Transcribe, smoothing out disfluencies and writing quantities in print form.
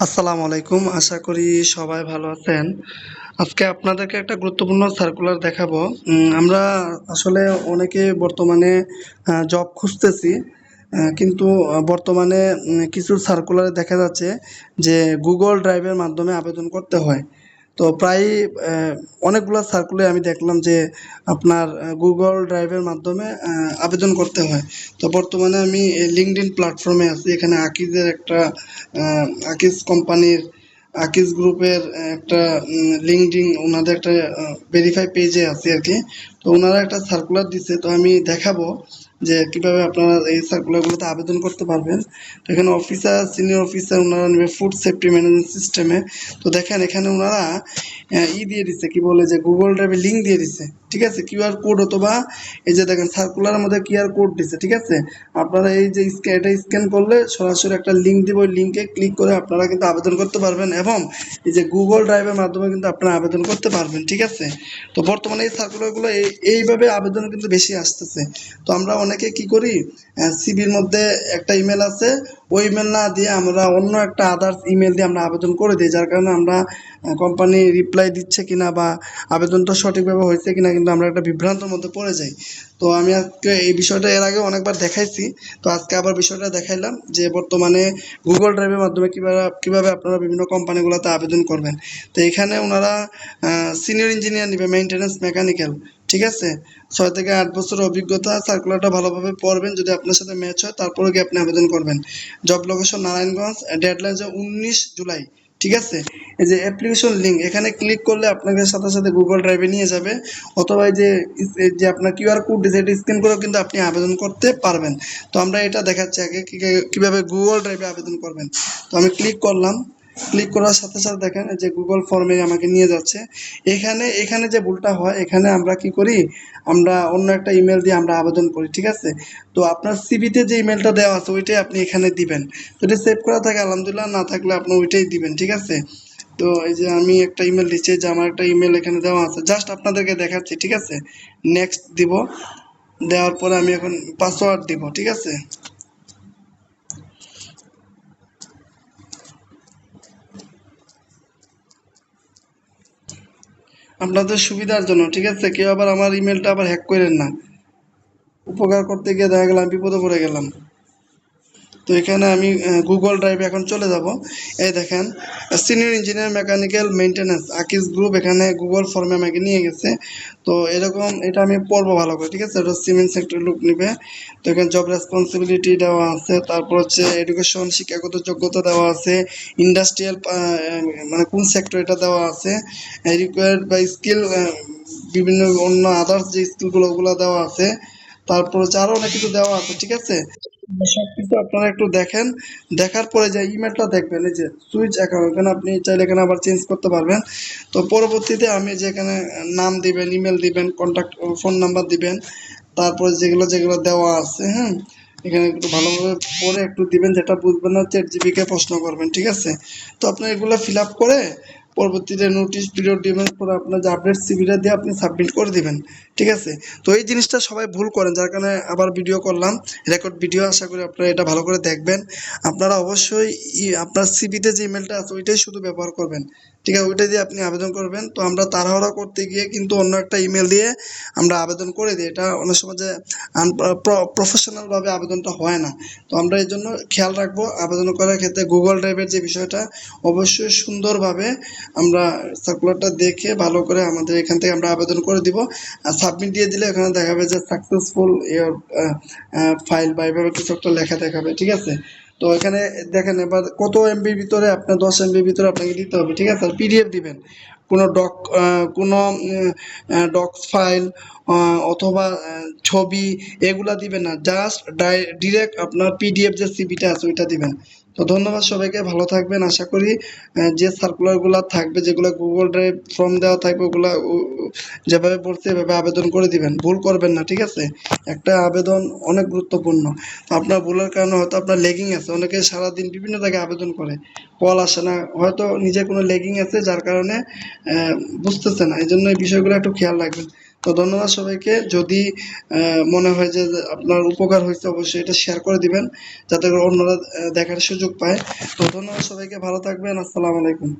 আসসালামু আলাইকুম। আশা করি সবাই ভালো আছেন। আজকে আপনাদেরকে একটা গুরুত্বপূর্ণ সার্কুলার দেখাবো। আমরা আসলে অনেকে বর্তমানে জব খুঁজতেছি। কিন্তু বর্তমানে কিছু সার্কুলারে দেখা যাচ্ছে যে গুগল ড্রাইভের মাধ্যমে আবেদন করতে হয়। তো প্রায়ই অনেকগুলা সার্কুলে আমি দেখলাম যে আপনার গুগল ড্রাইভের মাধ্যমে আবেদন করতে হয়। তো বর্তমানে আমি লিঙ্কডইন প্ল্যাটফর্মে আছি। এখানে আকিজের একটা আকিজ কোম্পানির আকিজ গ্রুপের একটা লিঙ্কডইন ওনাদের একটা ভেরিফাই পেজে আছে আর কি। তো ওনারা একটা সার্কুলার দিচ্ছে, তো আমি দেখাবো যে কিভাবে আপনারা এই সার্কুলারগুলোতে আবেদন করতে পারবেন। তো এখানে অফিসার, সিনিয়র অফিসার ওনারা নেবে ফুড সেফটি ম্যানেজমেন্ট সিস্টেমে। তো দেখেন এখানে ওনারা দিয়ে দিচ্ছে, কি বলে যে গুগল ড্রাইভে লিঙ্ক দিয়ে দিচ্ছে, ঠিক আছে, কিউআর কোড অথবা এই যে দেখেন সার্কুলারের মধ্যে কিউআর কোড দিচ্ছে, ঠিক আছে। আপনারা এই যে এটা স্ক্যান করলে সরাসরি একটা লিঙ্ক দিব, ওই লিঙ্কে ক্লিক করে আপনারা কিন্তু আবেদন করতে পারবেন এবং এই যে গুগল ড্রাইভের মাধ্যমে কিন্তু আপনারা আবেদন করতে পারবেন, ঠিক আছে। তো বর্তমানে এই সার্কুলারগুলো এইভাবে আবেদন কিন্তু বেশি আসতেছে। তো আমরা অনেকে কি করি, সিভির মধ্যে একটা ইমেল আছে, ওই ইমেল না দিয়ে আমরা অন্য একটা আদার্স ইমেল দিয়ে আমরা আবেদন করে দিই, যার কারণে আমরা কোম্পানি রিপ্লাই দিচ্ছে কিনা বা আবেদনটা সঠিকভাবে হয়েছে কিনা কিন্তু আমরা একটা বিভ্রান্তের মধ্যে পড়ে যাই। তো আমি আজকে এই বিষয়টা এর আগে অনেকবার দেখাইছি, তো আজকে আবার বিষয়টা দেখাইলাম যে বর্তমানে গুগল ড্রাইভের মাধ্যমে কিভাবে আপনারা বিভিন্ন কোম্পানিগুলোতে আবেদন করবেন। তো এখানে ওনারা সিনিয়র ইঞ্জিনিয়ার নেবে, মেইনটেনেন্স মেকানিক্যাল, ঠিক আছে। 6 থেকে 8 বছর অভিজ্ঞতা। সার্কুলারটা ভালোভাবে পড়বেন, যদি আপনার সাথে ম্যাচ হয় তারপরে গিয়ে আপনি আবেদন করবেন। জব লোকেশন নারায়ণগঞ্জ, ডেডলাইন যে 19 জুলাই, ঠিক আছে। এই যে অ্যাপ্লিকেশন লিঙ্ক, এখানে ক্লিক করলে আপনাকে সাথে সাথে গুগল ড্রাইভে নিয়ে যাবে, অথবা এই যে আপনার কিউআর কোড দিয়েছে এটা স্ক্যান করেও কিন্তু আপনি আবেদন করতে পারবেন। তো আমরা এটা দেখাচ্ছি আগে কিভাবে গুগল ড্রাইভে আবেদন করবেন। তো আমি ক্লিক করলাম, ক্লিক করার সাথে সাথে দেখেন যে গুগল ফর্মে আমাকে নিয়ে যাচ্ছে। এখানে এখানে যে ভুলটা হয়, এখানে আমরা কি করি, আমরা অন্য একটা ইমেল দিয়ে আমরা আবেদন করি, ঠিক আছে। তো আপনার সিভিতে যে ইমেলটা দেওয়া আছে ওইটাই আপনি এখানে দিবেন। যদি সেভ করা থাকে আলহামদুলিল্লাহ, না থাকলে আপনি ওইটাই দিবেন, ঠিক আছে। তো এই যে আমি একটা ইমেল দিচ্ছি, যে আমার একটা ইমেল এখানে দেওয়া আছে, জাস্ট আপনাদেরকে দেখাচ্ছি, ঠিক আছে। নেক্সট দিব, দেওয়ার পরে আমি এখন পাসওয়ার্ড দিব, ঠিক আছে। আপনাদের সুবিধার জন্য, ঠিক আছে, কেউ আবার আমার ইমেলটা আবার হ্যাক করেন না। উপকার করতে গিয়ে দেখা গেল আমি বিপদে পড়ে গেলাম। তো এখানে আমি গুগল ড্রাইভে এখন চলে যাব। এই দেখেন senior engineer mechanical maintenance Akij group, এখানে গুগল ফর্মে আমাকে নিয়ে গেছে। তো এরকম এটা আমি পড়বো ভালো করে, ঠিক আছে। এটা সিমেন্ট সেক্টর লুক নিবে। তো এখানে জব রেসপন্সিবিলিটি দেওয়া আছে, তারপর হচ্ছে এডুকেশন, শিক্ষাগত যোগ্যতা দেওয়া আছে, ইন্ডাস্ট্রিয়াল মানে কোন সেক্টর এটা দেওয়া আছে, রিকোয়ার্ড বা স্কিল, বিভিন্ন অন্য আদার্স যে স্কিলগুলো ওগুলো দেওয়া আছে। তারপর হচ্ছে আরো অনেক কিছু দেওয়া আছে, ঠিক আছে। সবকিছু আপনারা একটু দেখেন, দেখার পরে যে ইমেলটা দেখবেন, এই যে সুইচ অ্যাকাউন্ট, এখানে আপনি চাইলে এখানে আবার চেঞ্জ করতে পারবেন। তো পরবর্তীতে আমি যেখানে নাম দিবেন, ইমেল দিবেন, কন্ট্যাক্ট ফোন নাম্বার দিবেন, তারপরে যেগুলো যেগুলো দেওয়া আছে, হ্যাঁ, এখানে একটু ভালোভাবে পড়ে একটু দিবেন, যেটা বুঝবেন না চ্যাট জিপিকে প্রশ্ন করবেন, ঠিক আছে। তো আপনি এগুলো ফিল আপ করে পরবর্তীতে নোটিশ পিরিয়ড দিবেন, পরে আপনার যে আপডেট সিভিটা দিয়ে আপনি সাবমিট করে দিবেন, ঠিক আছে। তো এই জিনিসটা সবাই ভুল করেন, যার কারণে আবার ভিডিও করলাম, রেকর্ড ভিডিও। আশা করি আপনারা এটা ভালো করে দেখবেন। আপনারা অবশ্যই আপনার সিভিতে যে ইমেলটা আছে ওইটাই শুধু ব্যবহার করবেন, ঠিক আছে, ওইটা দিয়ে আপনি আবেদন করবেন। তো আমরা তাড়াহুড়া করতে গিয়ে কিন্তু অন্য একটা ইমেল দিয়ে আমরা আবেদন করে দিই, এটা অনেক সময় যে প্রফেশনালভাবে আবেদনটা হয় না। তো আমরা এই জন্য খেয়াল রাখবো আবেদন করার ক্ষেত্রে গুগল ড্রাইভের যে বিষয়টা, অবশ্যই সুন্দরভাবে আমরা সার্কুলারটা দেখে ভালো করে আমাদের এখান থেকে আমরা আবেদন করে দিব। আর সাবমিট দিয়ে দিলে এখানে দেখাবে যে সাকসেসফুল ইয়ার ফাইল বা এভাবে কিছু একটা লেখা দেখাবে, ঠিক আছে। তো এখানে দেখেন এবার কত এমবির ভিতরে, আপনার 10 এমবির ভিতরে আপনাকে দিতে হবে, ঠিক আছে। আর পিডিএফ দিবেন, কোনো কোনো ডক্স ফাইল অথবা ছবি এগুলা দিবেন না, জাস্ট ডিরেক্ট আপনার পিডিএফ যে সিভিটা আছে ওইটা দিবেন। তো ধন্যবাদ সবাইকে, ভালো থাকবেন। আশা করি যে সার্কুলারগুলো থাকবে, যেগুলো গুগল ড্রাইভ ফর্ম দেওয়া থাকবে, ওগুলো যেভাবে পড়ছে এভাবে আবেদন করে দিবেন, ভুল করবেন না, ঠিক আছে। একটা আবেদন অনেক গুরুত্বপূর্ণ। তো আপনার ভুলের কারণে হয়তো আপনার লেগিং আছে, অনেকে সারাদিন বিভিন্ন জায়গায় আবেদন করে, কল আসে না, হয়তো নিজের কোনো লেগিং আছে যার কারণে বুঝতেছে না, এই জন্য এই বিষয়গুলো একটু খেয়াল রাখবেন। তো ধন্যবাদ সবাইকে। যদি মনে হয় যে আপনার উপকার হয়েছে, অবশ্যই এটা শেয়ার করে দিবেন যাতে করে অন্যরা দেখার সুযোগ পায়। তো ধন্যবাদ সবাইকে, ভালো থাকবেন। আসসালামু আলাইকুম।